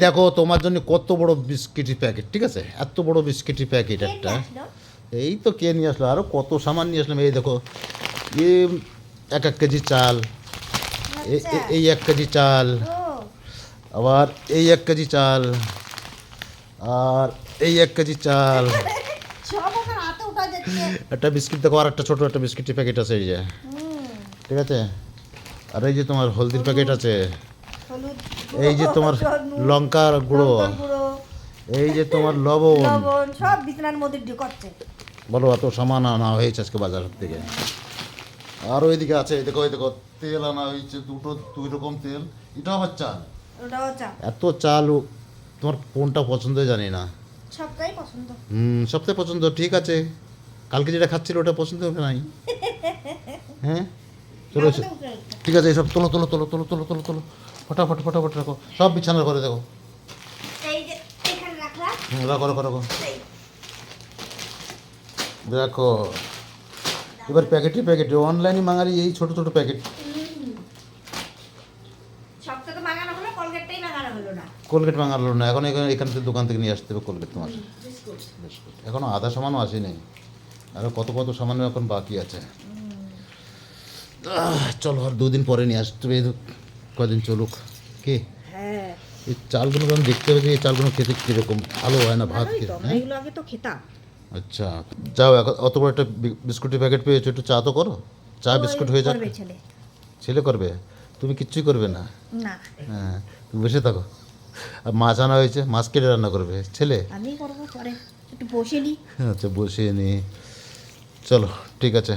দেখো তোমার জন্য কত বড় বিস্কিটের প্যাকেট, ঠিক আছে? এত বড় বিস্কিটের প্যাকেট একটা। এই তো কে নিয়ে আসলো, আরও কত সামান নিয়ে আসলাম। এই দেখো, এই 1 কেজি চাল, এই 1 কেজি চাল, আবার এই 1 কেজি চাল, আর এই 1 কেজি চাল। একটা বিস্কিট দেখো, আর একটা ছোটো একটা বিস্কিটের প্যাকেট আছে এই যে, ঠিক আছে? আর এই যে তোমার হলদির প্যাকেট আছে, এই যে তোমার লঙ্কার গুঁড়ো, এই যে তোমার লবণ, সব বিছানার মধ্যে ঢুকাচ্ছে। বলো এত সামান আনা হয়েছে আজকে বাজার থেকে। আর ওইদিকে আছে, এই দেখো, এই দেখো তেল আনা হয়েছে, দুই রকম তেল। এটা আবার চাল, এত চাল। তোমার কোনটা পছন্দ জানি না। সবটাই পছন্দ। সবথেকে পছন্দ, ঠিক আছে। কালকে যেটা খাচ্ছিল ওটা পছন্দ হবে নাই। হ্যাঁ চলো, ঠিক আছে। এইসব তোলো তোলো তোলো তোলো তোলো তোলো তোলো, ফটাফট ফটাফট রাখো, সব বিছানার করে দেখো। রাখো রাখো রাখো, দেখো। এবার প্যাকেটে প্যাকেটে অনলাইনে মাঙারি এই ছোট ছোট প্যাকেট। কোলগেট মাঙালো না এখন, এখান থেকে দোকান থেকে নিয়ে আসতে হবে কোলগেট তোমার। এখনো আধা সামানও আসেনি, আরও কত কত সামান্য এখন বাকি আছে। চলো আর 2 দিন পরে নিয়ে আসতে হবে, কদিন চলুক। কি এই চালগুলো আমি দেখতে হবে যে এই চালগুলো খেতে কীরকম, ভালো হয় না ভাত খেতে। আচ্ছা যাও, অত বড় একটা বিস্কুটের প্যাকেট পেয়েছো, একটু চা তো করো। চা বিস্কুট হয়ে যাবে। ছেলে করবে, তুমি কিচ্ছুই করবে না? হ্যাঁ, তুমি বসে থাকো। আর মাছ আনা হয়েছে, মাছ কেটে রান্না করবে ছেলে। আমি করবো পরে, একটু বসে নি। আচ্ছা বসিয়ে নি, চলো ঠিক আছে।